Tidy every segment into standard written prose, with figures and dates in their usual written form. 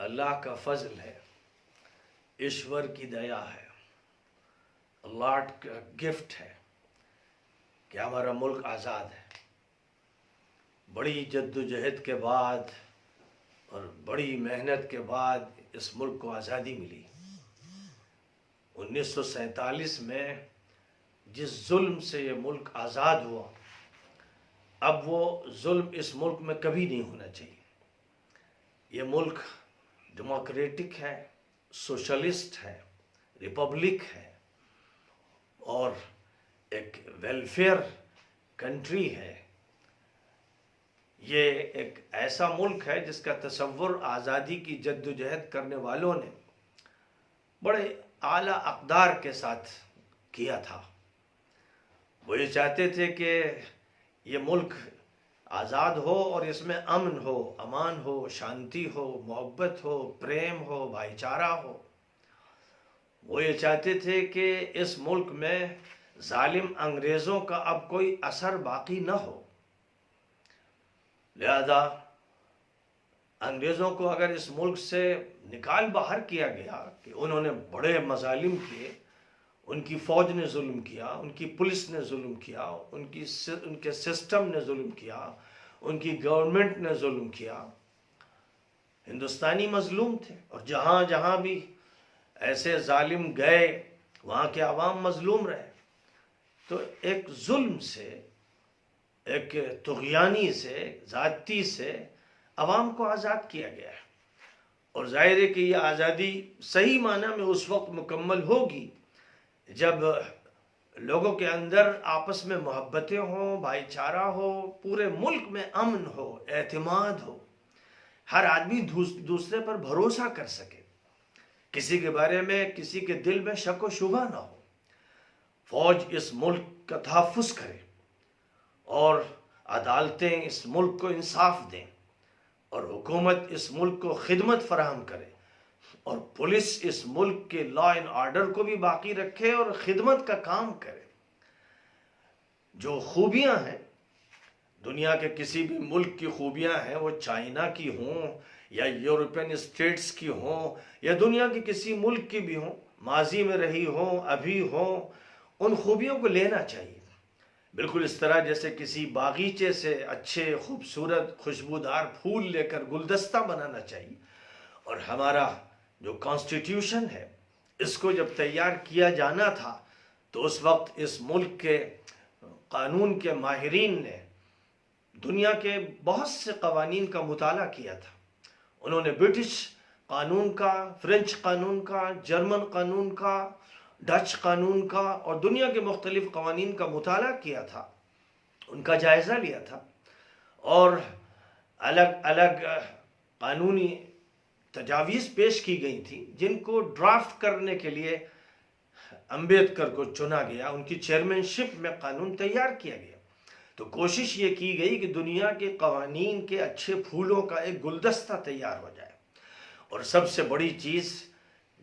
اللہ کا فضل ہے، ایشور کی دیا ہے، اللہ کا گفٹ ہے کہ ہمارا ملک آزاد ہے۔ بڑی جد و جہد کے بعد اور بڑی محنت کے بعد اس ملک کو آزادی ملی۔ 1947 میں جس ظلم سے یہ ملک آزاد ہوا، اب وہ ظلم اس ملک میں کبھی نہیں ہونا چاہیے۔ یہ ملک ڈیموکریٹک ہے، سوشلسٹ ہے، ریپبلک ہے اور ایک ویلفیئر کنٹری ہے۔ یہ ایک ایسا ملک ہے جس کا تصور آزادی کی جد و جہد کرنے والوں نے بڑے اعلیٰ اقدار کے ساتھ کیا تھا۔ وہ یہ چاہتے تھے کہ یہ ملک آزاد ہو اور اس میں امن ہو، امان ہو، شانتی ہو، محبت ہو، پریم ہو، بھائی چارہ ہو۔ وہ یہ چاہتے تھے کہ اس ملک میں ظالم انگریزوں کا اب کوئی اثر باقی نہ ہو۔ لہذا انگریزوں کو اگر اس ملک سے نکال باہر کیا گیا کہ انہوں نے بڑے مظالم کیے، ان کی فوج نے ظلم کیا، ان کی پولیس نے ظلم کیا، ان کے سسٹم نے ظلم کیا، ان کی گورنمنٹ نے ظلم کیا، ہندوستانی مظلوم تھے، اور جہاں جہاں بھی ایسے ظالم گئے وہاں کے عوام مظلوم رہے۔ تو ایک ظلم سے، ایک طغیانی سے، ذاتی سے عوام کو آزاد کیا گیا ہے، اور ظاہر ہے کہ یہ آزادی صحیح معنی میں اس وقت مکمل ہوگی جب لوگوں کے اندر آپس میں محبتیں ہوں، بھائی چارہ ہو، پورے ملک میں امن ہو، اعتماد ہو، ہر آدمی دوسرے پر بھروسہ کر سکے، کسی کے بارے میں کسی کے دل میں شک و شبہ نہ ہو۔ فوج اس ملک کا تحفظ کرے اور عدالتیں اس ملک کو انصاف دیں، اور حکومت اس ملک کو خدمت فراہم کرے، اور پولیس اس ملک کے لا اینڈ آرڈر کو بھی باقی رکھے اور خدمت کا کام کرے۔ جو خوبیاں ہیں دنیا کے کسی بھی ملک کی خوبیاں ہیں، وہ چائنا کی ہوں یا یورپین اسٹیٹس کی ہوں یا دنیا کے کسی ملک کی بھی ہوں، ماضی میں رہی ہوں، ابھی ہوں، ان خوبیوں کو لینا چاہیے۔ بالکل اس طرح جیسے کسی باغیچے سے اچھے خوبصورت خوشبودار پھول لے کر گلدستہ بنانا چاہیے۔ اور ہمارا جو کانسٹیٹیوشن ہے، اس کو جب تیار کیا جانا تھا تو اس وقت اس ملک کے قانون کے ماہرین نے دنیا کے بہت سے قوانین کا مطالعہ کیا تھا۔ انہوں نے برٹش قانون کا، فرینچ قانون کا، جرمن قانون کا، ڈچ قانون کا اور دنیا کے مختلف قوانین کا مطالعہ کیا تھا، ان کا جائزہ لیا تھا، اور الگ الگ قانونی تجاویز پیش کی گئی تھی جن کو ڈرافٹ کرنے کے لیے امبیڈکر کو چنا گیا، ان کی چیئرمین شپ میں قانون تیار کیا گیا۔ تو کوشش یہ کی گئی کہ دنیا کے قوانین کے اچھے پھولوں کا ایک گلدستہ تیار ہو جائے، اور سب سے بڑی چیز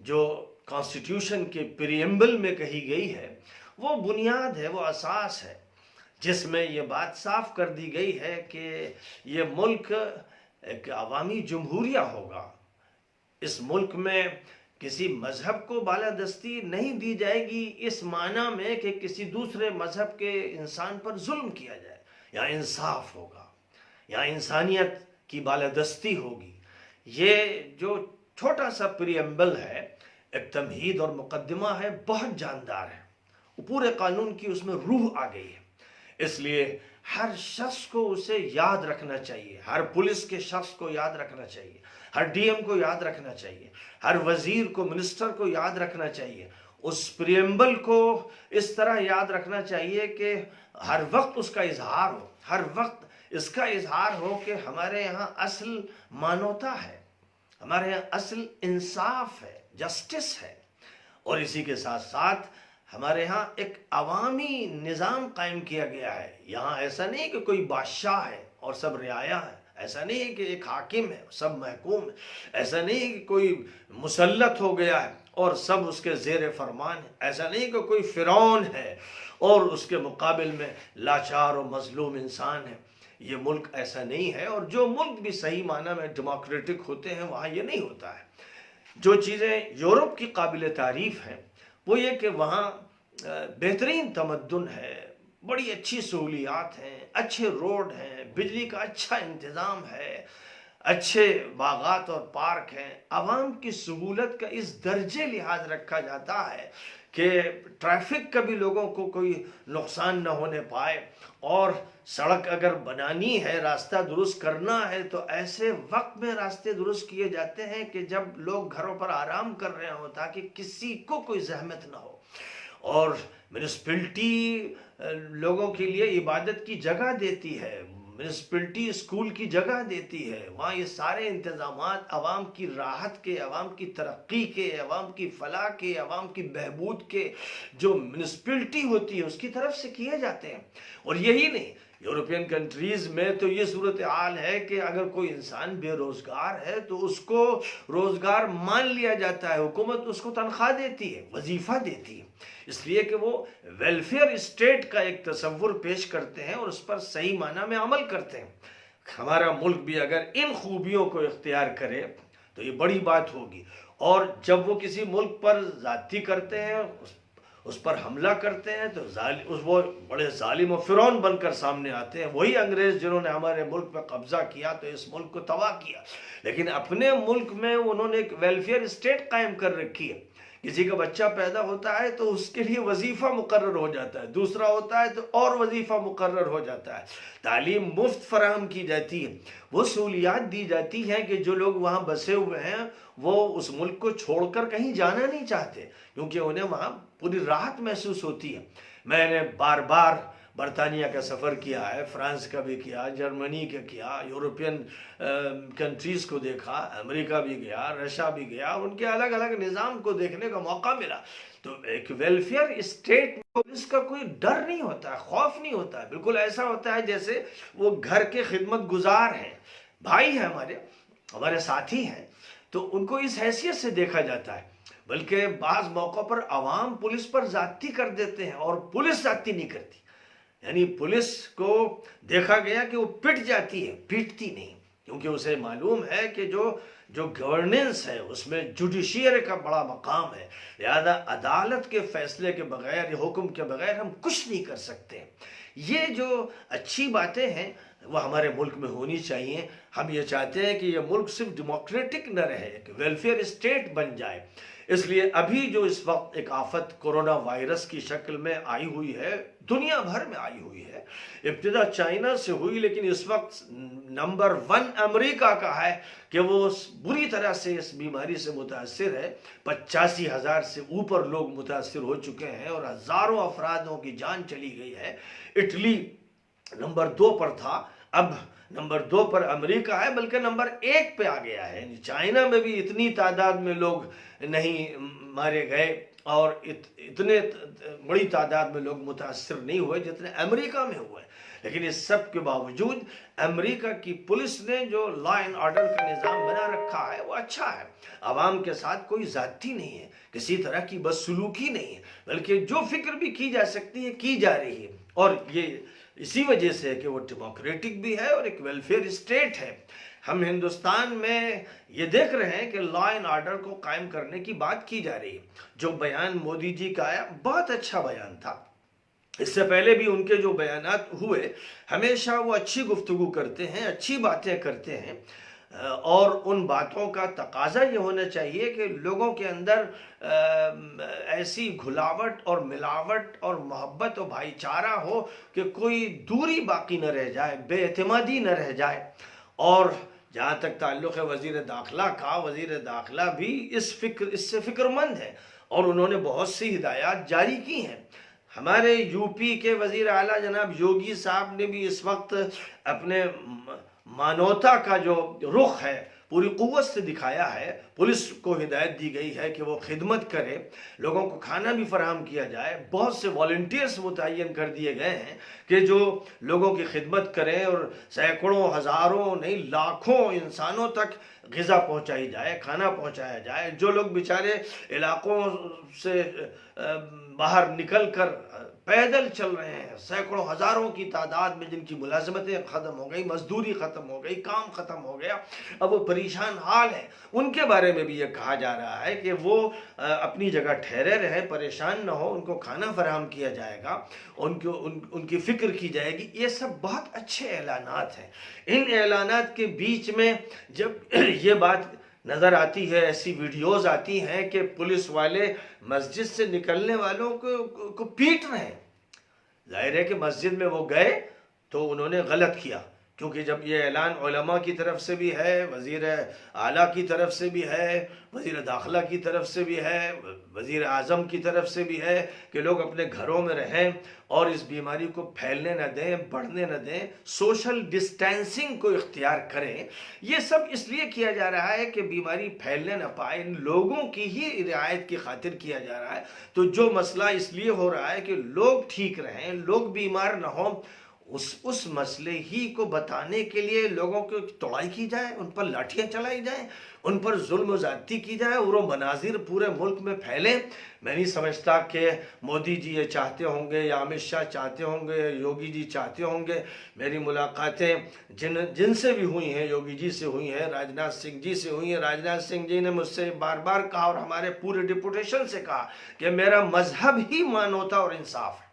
جو کانسٹیٹیوشن کے پریمبل میں کہی گئی ہے، وہ بنیاد ہے، وہ اساس ہے، جس میں یہ بات صاف کر دی گئی ہے کہ یہ ملک ایک عوامی جمہوریہ ہوگا۔ اس ملک میں کسی مذہب کو بالادستی نہیں دی جائے گی اس معنی میں کہ کسی دوسرے مذہب کے انسان پر ظلم کیا جائے، یا انصاف ہوگا، یا انسانیت کی بالادستی ہوگی۔ یہ جو چھوٹا سا پریمبل ہے، ایک تمہید اور مقدمہ ہے، بہت جاندار ہے، پورے قانون کی اس میں روح آ گئی ہے۔ اس لیے ہر شخص کو اسے یاد رکھنا چاہیے، ہر پولیس کے شخص کو یاد رکھنا چاہیے، ہر ڈی ایم کو یاد رکھنا چاہیے، ہر وزیر کو، منسٹر کو یاد رکھنا چاہیے۔ اس پریمبل کو اس طرح یاد رکھنا چاہیے کہ ہر وقت اس کا اظہار ہو، ہر وقت اس کا اظہار ہو کہ ہمارے یہاں اصل مانوتا ہے، ہمارے یہاں اصل انصاف ہے، جسٹس ہے، اور اسی کے ساتھ ساتھ ہمارے ہاں ایک عوامی نظام قائم کیا گیا ہے۔ یہاں ایسا نہیں کہ کوئی بادشاہ ہے اور سب رعایا ہے، ایسا نہیں ہے کہ ایک حاکم ہے سب محکوم ہے، ایسا نہیں ہے کہ کوئی مسلط ہو گیا ہے اور سب اس کے زیر فرمان ہے، ایسا نہیں کہ کوئی فرعون ہے اور اس کے مقابل میں لاچار و مظلوم انسان ہے۔ یہ ملک ایسا نہیں ہے، اور جو ملک بھی صحیح معنی میں ڈیموکریٹک ہوتے ہیں وہاں یہ نہیں ہوتا ہے۔ جو چیزیں یورپ کی قابل تعریف ہیں وہ یہ کہ وہاں بہترین تمدن ہے، بڑی اچھی سہولیات ہیں، اچھے روڈ ہیں، بجلی کا اچھا انتظام ہے، اچھے باغات اور پارک ہیں، عوام کی سہولت کا اس درجے لحاظ رکھا جاتا ہے کہ ٹریفک کا بھی لوگوں کو کوئی نقصان نہ ہونے پائے، اور سڑک اگر بنانی ہے، راستہ درست کرنا ہے تو ایسے وقت میں راستے درست کیے جاتے ہیں کہ جب لوگ گھروں پر آرام کر رہے ہوں تاکہ کسی کو کوئی زحمت نہ ہو۔ اور میونسپلٹی لوگوں کے لیے عبادت کی جگہ دیتی ہے، میونسپلٹی اسکول کی جگہ دیتی ہے، وہاں یہ سارے انتظامات عوام کی راحت کے، عوام کی ترقی کے، عوام کی فلاح کے، عوام کی بہبود کے جو میونسپلٹی ہوتی ہے اس کی طرف سے کیے جاتے ہیں۔ اور یہی نہیں، یورپین کنٹریز میں تو یہ صورتحال ہے کہ اگر کوئی انسان بے روزگار ہے تو اس کو روزگار مان لیا جاتا ہے، حکومت اس کو تنخواہ دیتی ہے، وظیفہ دیتی ہے، اس لیے کہ وہ ویلفیئر اسٹیٹ کا ایک تصور پیش کرتے ہیں اور اس پر صحیح معنی میں عمل کرتے ہیں۔ ہمارا ملک بھی اگر ان خوبیوں کو اختیار کرے تو یہ بڑی بات ہوگی، اور جب وہ کسی ملک پر زیادتی کرتے ہیں، اس پر حملہ کرتے ہیں تو وہ بڑے ظالم و فرعون بن کر سامنے آتے ہیں، وہی انگریز جنہوں نے ہمارے ملک پہ قبضہ کیا تو اس ملک کو تباہ کیا، لیکن اپنے ملک میں انہوں نے ایک ویلفیئر اسٹیٹ قائم کر رکھی ہے۔ کسی کا بچہ پیدا ہوتا ہے تو اس کے لیے وظیفہ مقرر ہو جاتا ہے، دوسرا ہوتا ہے تو اور وظیفہ مقرر ہو جاتا ہے، تعلیم مفت فراہم کی جاتی ہے، وہ سہولیات دی جاتی ہیں کہ جو لوگ وہاں بسے ہوئے ہیں وہ اس ملک کو چھوڑ کر کہیں جانا نہیں چاہتے، کیونکہ انہیں وہاں پوری راحت محسوس ہوتی ہے۔ میں نے بار بار برطانیہ کا سفر کیا ہے، فرانس کا بھی کیا، جرمنی کا کیا، یورپین کنٹریز کو دیکھا، امریکہ بھی گیا، رشیا بھی گیا، ان کے الگ الگ نظام کو دیکھنے کا موقع ملا۔ تو ایک ویلفیئر اسٹیٹ میں اس کا کوئی ڈر نہیں ہوتا ہے، خوف نہیں ہوتا ہے، بالکل ایسا ہوتا ہے جیسے وہ گھر کے خدمت گزار ہیں، بھائی ہیں، ہمارے ساتھی ہیں، تو ان کو اس حیثیت سے دیکھا جاتا ہے۔ بلکہ بعض موقع پر عوام پولیس پر زیادتی کر دیتے ہیں اور پولیس زیادتی نہیں کرتی، یعنی پولیس کو دیکھا گیا کہ وہ پٹ جاتی ہے، پیٹتی نہیں، کیونکہ اسے معلوم ہے کہ جو گورننس ہے اس میں جوڈیشیئر کا بڑا مقام ہے، لہذا عدالت کے فیصلے کے بغیر یا حکم کے بغیر ہم کچھ نہیں کر سکتے۔ یہ جو اچھی باتیں ہیں وہ ہمارے ملک میں ہونی چاہیے۔ ہم یہ چاہتے ہیں کہ یہ ملک صرف ڈیموکریٹک نہ رہے، کہ ویلفیئر اسٹیٹ بن جائے۔ اس لیے ابھی جو اس وقت ایک آفت کورونا وائرس کی شکل میں آئی ہوئی ہے، دنیا بھر میں آئی ہوئی ہے، ابتدا چائنا سے ہوئی لیکن اس وقت نمبر 1 امریکہ کا ہے کہ وہ بری طرح سے اس بیماری سے متاثر ہے۔ 85,000 سے اوپر لوگ متاثر ہو چکے ہیں اور ہزاروں افرادوں کی جان چلی گئی ہے۔ اٹلی نمبر 2 پر تھا، اب نمبر 2 پر امریکہ ہے، بلکہ نمبر 1 پہ آ گیا ہے۔ چائنا میں بھی اتنی تعداد میں لوگ نہیں مارے گئے اور اتنے بڑی تعداد میں لوگ متاثر نہیں ہوئے جتنے امریکہ میں ہوئے، لیکن اس سب کے باوجود امریکہ کی پولیس نے جو لا اینڈ آرڈر کا نظام بنا رکھا ہے وہ اچھا ہے، عوام کے ساتھ کوئی زیادتی نہیں ہے، کسی طرح کی بدسلوکی نہیں ہے، بلکہ جو فکر بھی کی جا سکتی ہے کی جا رہی ہے، اور یہ اسی وجہ سے ہے کہ وہ ڈیموکریٹک بھی ہے اور ایک ویلفیئر اسٹیٹ ہے۔ ہم ہندوستان میں یہ دیکھ رہے ہیں کہ لا اینڈ آرڈر کو قائم کرنے کی بات کی جا رہی ہے۔ جو بیان مودی جی کا آیا بہت اچھا بیان تھا، اس سے پہلے بھی ان کے جو بیانات ہوئے ہمیشہ وہ اچھی گفتگو کرتے ہیں، اچھی باتیں کرتے ہیں، اور ان باتوں کا تقاضا یہ ہونا چاہیے کہ لوگوں کے اندر ایسی گھلاوٹ اور ملاوٹ اور محبت و بھائی چارہ ہو کہ کوئی دوری باقی نہ رہ جائے، بے اعتمادی نہ رہ جائے۔ اور جہاں تک تعلق ہے وزیر داخلہ کا، وزیر داخلہ بھی اس سے فکر مند ہے اور انہوں نے بہت سی ہدایات جاری کی ہیں۔ ہمارے یو پی کے وزیر اعلیٰ جناب یوگی صاحب نے بھی اس وقت اپنے مانوتا کا جو رخ ہے پوری قوت سے دکھایا ہے، پولیس کو ہدایت دی گئی ہے کہ وہ خدمت کرے، لوگوں کو کھانا بھی فراہم کیا جائے، بہت سے والنٹیئرز متعین کر دیے گئے ہیں کہ جو لوگوں کی خدمت کریں اور سینکڑوں، ہزاروں نہیں لاکھوں انسانوں تک غذا پہنچائی جائے، کھانا پہنچایا جائے۔ جو لوگ بیچارے علاقوں سے باہر نکل کر پیدل چل رہے ہیں، سینکڑوں ہزاروں کی تعداد میں، جن کی ملازمتیں ختم ہو گئی، مزدوری ختم ہو گئی، کام ختم ہو گیا، اب وہ پریشان حال ہیں، ان کے بارے میں بھی یہ کہا جا رہا ہے کہ وہ اپنی جگہ ٹھہرے رہیں، پریشان نہ ہو، ان کو کھانا فراہم کیا جائے گا، ان کی فکر کی جائے گی۔ یہ سب بہت اچھے اعلانات ہیں۔ ان اعلانات کے بیچ میں جب یہ بات نظر آتی ہے، ایسی ویڈیوز آتی ہیں کہ پولیس والے مسجد سے نکلنے والوں کو پیٹ رہے ہیں، ظاہر ہے کہ مسجد میں وہ گئے تو انہوں نے غلط کیا، کیونکہ جب یہ اعلان علماء کی طرف سے بھی ہے، وزیر اعلیٰ کی طرف سے بھی ہے، وزیر داخلہ کی طرف سے بھی ہے، وزیر اعظم کی طرف سے بھی ہے کہ لوگ اپنے گھروں میں رہیں اور اس بیماری کو پھیلنے نہ دیں، بڑھنے نہ دیں، سوشل ڈسٹینسنگ کو اختیار کریں۔ یہ سب اس لیے کیا جا رہا ہے کہ بیماری پھیلنے نہ پائے، ان لوگوں کی ہی رعایت کی خاطر کیا جا رہا ہے۔ تو جو مسئلہ اس لیے ہو رہا ہے کہ لوگ ٹھیک رہیں، لوگ بیمار نہ ہوں، اس مسئلے ہی کو بتانے کے لیے لوگوں کو توڑائی کی جائے، ان پر لاٹھیاں چلائی جائیں، ان پر ظلم و زیادتی کی جائے اور وہ مناظر پورے ملک میں پھیلیں۔ میں نہیں سمجھتا کہ مودی جی یہ چاہتے ہوں گے یا امت شاہ چاہتے ہوں گے یا یوگی جی چاہتے ہوں گے۔ میری ملاقاتیں جن سے بھی ہوئی ہیں، یوگی جی سے ہوئی ہیں، راجناتھ سنگھ جی سے ہوئی ہیں۔ راجناتھ سنگھ جی نے مجھ سے بار بار کہا اور ہمارے پورے ڈپوٹیشن سے کہا کہ میرا مذہب ہی مانوتا اور انصاف ہے،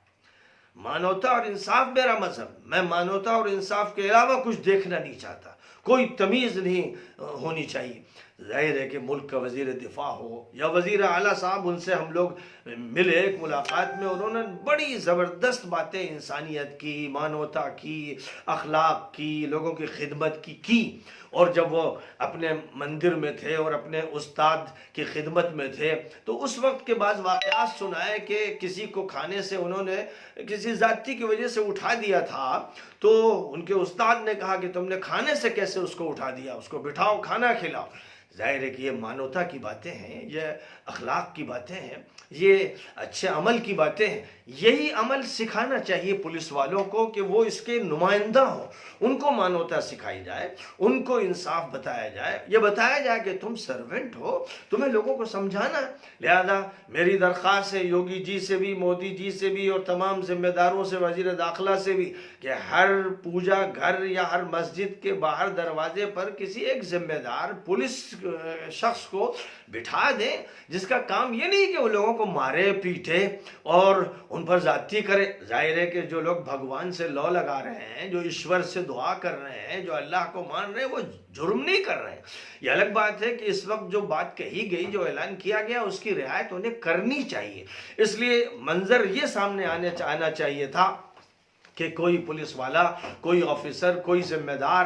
مانوتا اور انصاف میرا مذہب، میں مانوتا اور انصاف کے علاوہ کچھ دیکھنا نہیں چاہتا، کوئی تمیز نہیں ہونی چاہیے۔ ظاہر ہے کہ ملک کا وزیر دفاع ہو یا وزیر اعلیٰ صاحب، ان سے ہم لوگ ملے ایک ملاقات میں، انہوں نے بڑی زبردست باتیں انسانیت کی، مانوتا کی، اخلاق کی، لوگوں کی خدمت کی۔ اور جب وہ اپنے مندر میں تھے اور اپنے استاد کی خدمت میں تھے تو اس وقت کے بعد واقعات سنائے کہ کسی کو کھانے سے انہوں نے کسی ذاتی کی وجہ سے اٹھا دیا تھا، تو ان کے استاد نے کہا کہ تم نے کھانے سے کیسے اس کو اٹھا دیا، اس کو بٹھاؤ، کھانا کھلاؤ۔ ظاہر ہے کہ یہ مانوتا کی باتیں ہیں، یہ اخلاق کی باتیں ہیں، یہ اچھے عمل کی باتیں ہیں۔ یہی عمل سکھانا چاہیے پولیس والوں کو کہ وہ اس کے نمائندہ ہوں، ان کو مانوتا سکھائی جائے، ان کو انصاف بتایا جائے، یہ بتایا جائے کہ تم سرونٹ ہو، تمہیں لوگوں کو سمجھانا ہے۔ لہذا میری درخواست ہے یوگی جی سے بھی، مودی جی سے بھی اور تمام ذمہ داروں سے، وزیر داخلہ سے بھی، کہ ہر پوجا گھر یا ہر مسجد کے باہر دروازے پر کسی ایک ذمہ دار پولیس شخص کو بٹھا دیں، جس کا کام یہ نہیں کہ وہ لوگوں کو مارے پیٹے اور ان پر زیادتی کرے۔ ظاہر ہے کہ جو لوگ بھگوان سے لو لگا رہے ہیں، جو ایشور سے دعا کر رہے ہیں، جو اللہ کو مان رہے ہیں، وہ جرم نہیں کر رہے ہیں۔ یہ الگ بات ہے کہ اس وقت جو بات کہی گئی، جو اعلان کیا گیا، اس کی رعایت انہیں کرنی چاہیے۔ اس لیے منظر یہ سامنے آنا چاہیے تھا کہ کوئی پولیس والا، کوئی آفیسر، کوئی ذمہ دار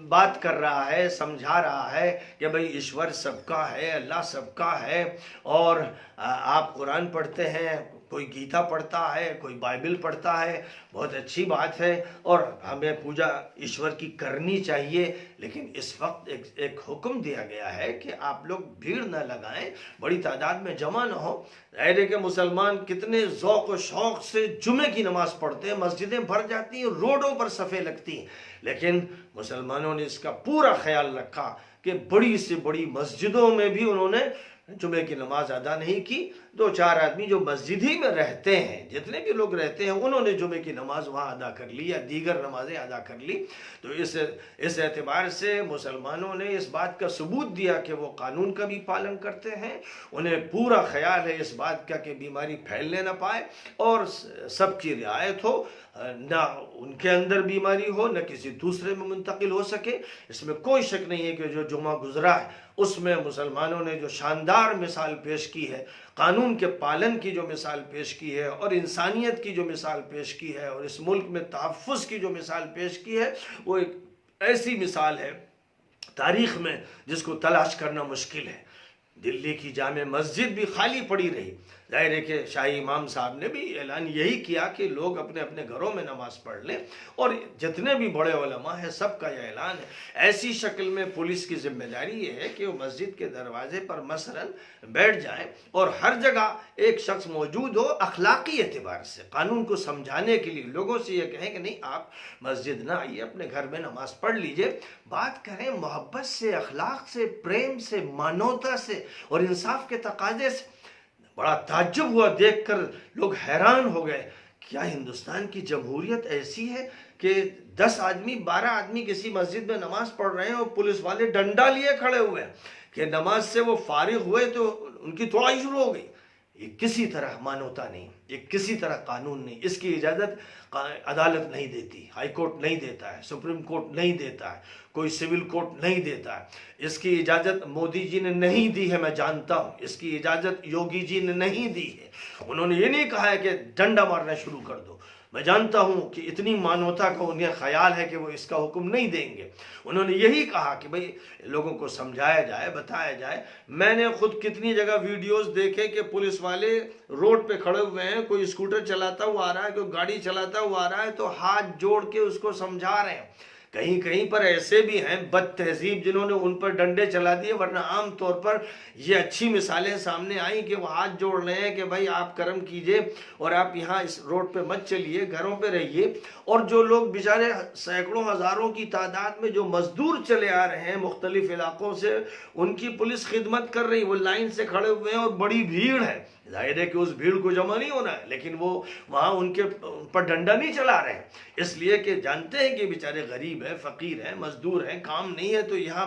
بات کر رہا ہے، سمجھا رہا ہے کہ بھئی ایشور سب کا ہے، اللہ سب کا ہے، اور آپ قرآن پڑھتے ہیں، کوئی گیتا پڑھتا ہے، کوئی بائبل پڑھتا ہے، بہت اچھی بات ہے اور ہمیں پوجا ایشور کی کرنی چاہیے۔ لیکن اس وقت ایک حکم دیا گیا ہے کہ آپ لوگ بھیڑ نہ لگائیں، بڑی تعداد میں جمع نہ ہو۔ ظاہر ہے کہ مسلمان کتنے ذوق و شوق سے جمعے کی نماز پڑھتے ہیں، مسجدیں بھر جاتی ہیں، روڈوں پر صفیں لگتی ہیں، لیکن مسلمانوں نے اس کا پورا خیال رکھا کہ بڑی سے بڑی مسجدوں میں بھی انہوں نے جمعے کی نماز ادا نہیں کی۔ 2-4 آدمی جو مسجد ہی میں رہتے ہیں، جتنے بھی لوگ رہتے ہیں، انہوں نے جمعے کی نماز وہاں ادا کر لی یا دیگر نمازیں ادا کر لی۔ تو اس اعتبار سے مسلمانوں نے اس بات کا ثبوت دیا کہ وہ قانون کا بھی پالن کرتے ہیں، انہیں پورا خیال ہے اس بات کا کہ بیماری پھیلنے نہ پائے اور سب کی رعایت ہو، نہ ان کے اندر بیماری ہو، نہ کسی دوسرے میں منتقل ہو سکے۔ اس میں کوئی شک نہیں ہے کہ جو جمعہ گزرا ہے اس میں مسلمانوں نے جو شاندار مثال پیش کی ہے، قانون کے پالن کی جو مثال پیش کی ہے اور انسانیت کی جو مثال پیش کی ہے اور اس ملک میں تحفظ کی جو مثال پیش کی ہے، وہ ایک ایسی مثال ہے تاریخ میں جس کو تلاش کرنا مشکل ہے۔ دلی کی جامع مسجد بھی خالی پڑی رہی. ظاہر ہے کہ شاہی امام صاحب نے بھی اعلان یہی کیا کہ لوگ اپنے اپنے گھروں میں نماز پڑھ لیں، اور جتنے بھی بڑے علماء ہیں سب کا یہ اعلان ہے. ایسی شکل میں پولیس کی ذمہ داری یہ ہے کہ وہ مسجد کے دروازے پر مثلاً بیٹھ جائیں اور ہر جگہ ایک شخص موجود ہو، اخلاقی اعتبار سے قانون کو سمجھانے کے لیے لوگوں سے یہ کہیں کہ نہیں آپ مسجد نہ آئیے، اپنے گھر میں نماز پڑھ لیجئے. بات کریں محبت سے، اخلاق سے، پریم سے، مانوتا سے اور انصاف کے تقاضے سے. بڑا تعجب ہوا دیکھ کر، لوگ حیران ہو گئے. کیا ہندوستان کی جمہوریت ایسی ہے کہ 10 آدمی 12 آدمی کسی مسجد میں نماز پڑھ رہے ہیں اور پولیس والے ڈنڈا لیے کھڑے ہوئے ہیں کہ نماز سے وہ فارغ ہوئے تو ان کی توڑائی شروع ہو گئی؟ یہ کسی طرح مانوتا نہیں، یہ کسی طرح قانون نہیں. اس کی اجازت عدالت نہیں دیتی، ہائی کورٹ نہیں دیتا ہے، سپریم کورٹ نہیں دیتا ہے، کوئی سول کورٹ نہیں دیتا ہے. اس کی اجازت مودی جی نے نہیں دی ہے، میں جانتا ہوں. اس کی اجازت یوگی جی نے نہیں دی ہے. انہوں نے یہ نہیں کہا ہے کہ ڈنڈا مارنا شروع کر دو. میں جانتا ہوں کہ اتنی مانوتا کا انہیں خیال ہے کہ وہ اس کا حکم نہیں دیں گے. انہوں نے یہی کہا کہ بھئی لوگوں کو سمجھایا جائے، بتایا جائے. میں نے خود کتنی جگہ ویڈیوز دیکھے کہ پولیس والے روڈ پہ کھڑے ہوئے ہیں، کوئی اسکوٹر چلاتا ہوا آ رہا ہے، کوئی گاڑی چلاتا ہوا آ رہا ہے تو ہاتھ جوڑ کے اس کو سمجھا رہے ہیں. کہیں کہیں پر ایسے بھی ہیں بد تہذیب جنہوں نے ان پر ڈنڈے چلا دیے، ورنہ عام طور پر یہ اچھی مثالیں سامنے آئیں کہ وہ ہاتھ جوڑ رہے ہیں کہ بھائی آپ کرم کیجئے اور آپ یہاں اس روڈ پہ مت چلیے، گھروں پہ رہیے. اور جو لوگ بیچارے سینکڑوں ہزاروں کی تعداد میں جو مزدور چلے آ رہے ہیں مختلف علاقوں سے، ان کی پولیس خدمت کر رہی، وہ لائن سے کھڑے ہوئے ہیں اور بڑی بھیڑ ہے. ظاہر ہے کہ اس بھیڑ کو جمع نہیں ہونا ہے، لیکن وہ وہاں ان پر ڈنڈا نہیں چلا رہے ہیں، اس لیے کہ جانتے ہیں کہ بیچارے غریب ہیں، فقیر ہیں، مزدور ہیں، کام نہیں ہے تو یہاں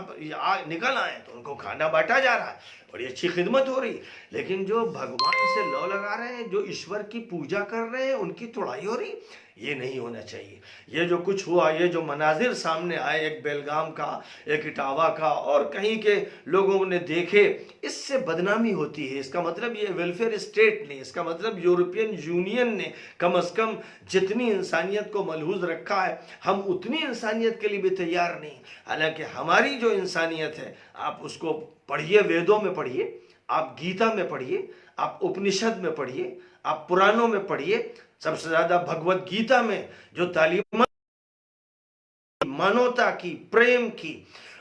نکل آئے تو ان کو کھانا بانٹا جا رہا ہے، بڑی اچھی خدمت ہو رہی. لیکن جو بھگوان سے لو لگا رہے ہیں، جو ایشور کی پوجا کر رہے ہیں، ان کی توڑائی ہو رہی. یہ نہیں ہونا چاہیے. یہ جو کچھ ہوا، یہ جو مناظر سامنے آئے، ایک بیلگام کا، ایک اٹاوا کا اور کہیں کے لوگوں نے دیکھے، اس سے بدنامی ہوتی ہے. اس کا مطلب یہ ویلفیئر اسٹیٹ نے، اس کا مطلب یورپین یونین نے کم از کم جتنی انسانیت کو ملحوظ رکھا ہے، ہم اتنی انسانیت کے لیے بھی تیار نہیں. حالانکہ ہماری جو انسانیت ہے، آپ اس کو پڑھیے، ویدوں میں پڑھیے، آپ گیتا میں پڑھیے، آپ اپنشد میں پڑھیے، آپ پرانوں میں پڑھیے. سب سے زیادہ بھگوت گیتا میں جو تعلیمات مانوتا کی، پریم کی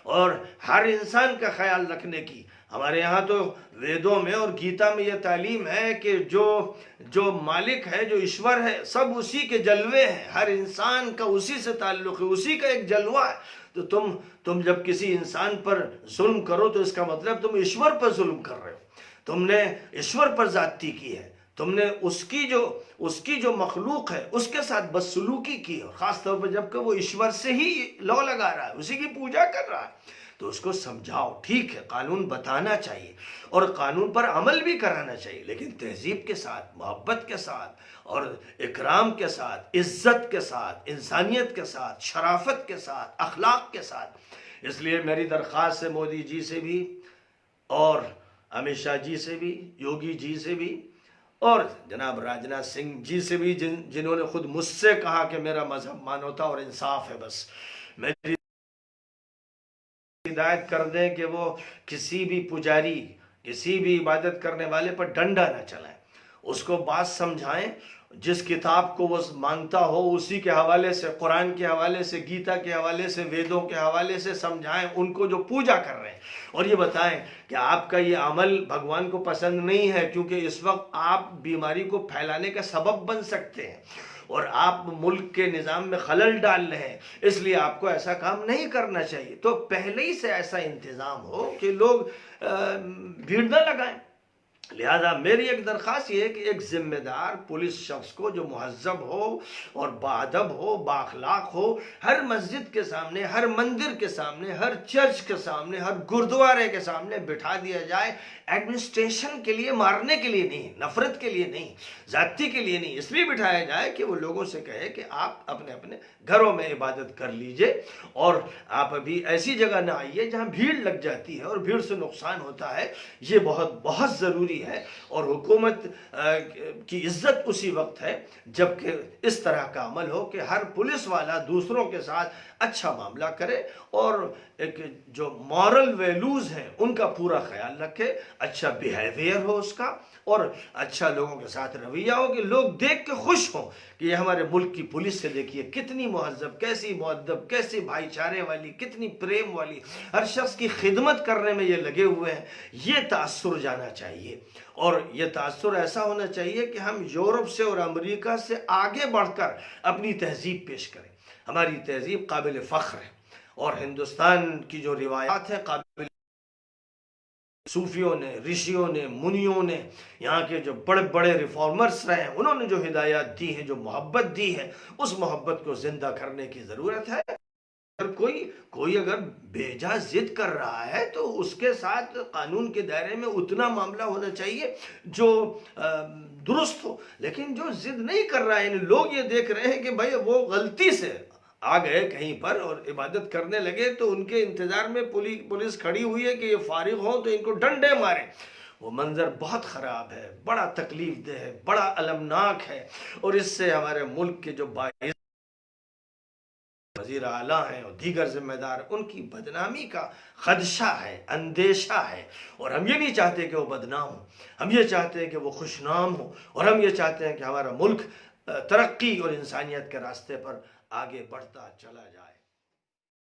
اور ہر انسان کا خیال رکھنے کی، ہمارے یہاں تو ویدوں میں اور گیتا میں یہ تعلیم ہے کہ جو مالک ہے، جو ایشور ہے، سب اسی کے جلوے ہیں. ہر انسان کا اسی سے تعلق ہے، اسی کا ایک جلوہ ہے. تو تم جب کسی انسان پر ظلم کرو تو اس کا مطلب تم ایشور پر ظلم کر رہے ہو. تم نے ایشور پر زیادتی کی ہے، تم نے اس کی جو مخلوق ہے اس کے ساتھ بدسلوکی کی ہے، خاص طور پر جب کہ وہ ایشور سے ہی لو لگا رہا ہے، اسی کی پوجا کر رہا ہے. تو اس کو سمجھاؤ. ٹھیک ہے، قانون بتانا چاہیے اور قانون پر عمل بھی کرانا چاہیے، لیکن تہذیب کے ساتھ، محبت کے ساتھ اور اکرام کے ساتھ، عزت کے ساتھ، انسانیت کے ساتھ، شرافت کے ساتھ، اخلاق کے ساتھ. اس لیے میری درخواست ہے مودی جی سے بھی اور امت شاہ جی سے بھی، یوگی جی سے بھی اور جناب راجناتھ سنگھ جی سے بھی، جنہوں نے خود مجھ سے کہا کہ میرا مذہب مانوتا اور انصاف ہے. بس میری ہدایت کر دیں کہ وہ کسی بھی پجاری، کسی بھی عبادت کرنے والے پر ڈنڈا نہ چلائیں، اس کو بات سمجھائیں. جس کتاب کو وہ مانتا ہو اسی کے حوالے سے، قرآن کے حوالے سے، گیتا کے حوالے سے، ویدوں کے حوالے سے سمجھائیں ان کو جو پوجا کر رہے ہیں. اور یہ بتائیں کہ آپ کا یہ عمل بھگوان کو پسند نہیں ہے، کیونکہ اس وقت آپ بیماری کو پھیلانے کا سبب بن سکتے ہیں اور آپ ملک کے نظام میں خلل ڈال رہے ہیں، اس لیے آپ کو ایسا کام نہیں کرنا چاہیے. تو پہلے ہی سے ایسا انتظام ہو کہ لوگ بھیڑ نہ لگائیں. لہذا میری ایک درخواست یہ ہے کہ ایک ذمہ دار پولیس شخص کو جو مہذب ہو اور باادب ہو، بااخلاق ہو، ہر مسجد کے سامنے، ہر مندر کے سامنے، ہر چرچ کے سامنے، ہر گردوارے کے سامنے بٹھا دیا جائے. ایڈمنسٹریشن کے لیے، مارنے کے لیے نہیں، نفرت کے لیے نہیں، ذاتی کے لیے نہیں، اس لیے بٹھایا جائے کہ وہ لوگوں سے کہے کہ آپ اپنے اپنے گھروں میں عبادت کر لیجئے اور آپ ابھی ایسی جگہ نہ آئیے جہاں بھیڑ لگ جاتی ہے اور بھیڑ سے نقصان ہوتا ہے. یہ بہت بہت ضروری ہوتی ہے، اور حکومت کی عزت اسی وقت ہے جب کہ اس طرح کا عمل ہو کہ ہر پولیس والا دوسروں کے ساتھ اچھا معاملہ کرے اور ایک جو مورل ویلیوز ہیں ان کا پورا خیال رکھے، اچھا بیہیویئر ہو اس کا، اور اچھا لوگوں کے ساتھ رویہ ہو کہ لوگ دیکھ کے خوش ہوں کہ یہ ہمارے ملک کی پولیس سے دیکھیے کتنی مہذب، کیسی مؤدب، کیسی بھائی چارے والی، کتنی پریم والی، ہر شخص کی خدمت کرنے میں یہ لگے ہوئے ہیں۔ یہ تاثر جانا چاہیے، اور یہ تاثر ایسا ہونا چاہیے کہ ہم یورپ سے اور امریکہ سے آگے بڑھ کر اپنی تہذیب پیش کریں۔ ہماری تہذیب قابل فخر ہے، اور ہندوستان کی جو روایات ہے قابل، صوفیوں نے، رشیوں نے، منیوں نے، یہاں کے جو بڑے بڑے ریفارمرز رہے ہیں، انہوں نے جو ہدایات دی ہیں، جو محبت دی ہے، اس محبت کو زندہ کرنے کی ضرورت ہے۔ اگر کوئی اگر بیجا ضد کر رہا ہے تو اس کے ساتھ قانون کے دائرے میں اتنا معاملہ ہونا چاہیے جو درست ہو، لیکن جو ضد نہیں کر رہا ہے، یعنی لوگ یہ دیکھ رہے ہیں کہ بھائی وہ غلطی سے آ گئے کہیں پر اور عبادت کرنے لگے، تو ان کے انتظار میں پولیس کھڑی ہوئی ہے کہ یہ فارغ ہوں تو ان کو ڈنڈے ماریں۔ وہ منظر بہت خراب ہے، بڑا تکلیف دہ ہے، بڑا المناک ہے، اور اس سے ہمارے ملک کے جو باعث وزیر اعلیٰ ہیں اور دیگر ذمہ دار، ان کی بدنامی کا خدشہ ہے، اندیشہ ہے، اور ہم یہ نہیں چاہتے کہ وہ بدنام ہوں، ہم یہ چاہتے ہیں کہ وہ خوشنام ہوں، اور ہم یہ چاہتے ہیں کہ ہمارا ملک ترقی اور انسانیت کے راستے پر آگے بڑھتا چلا جائے۔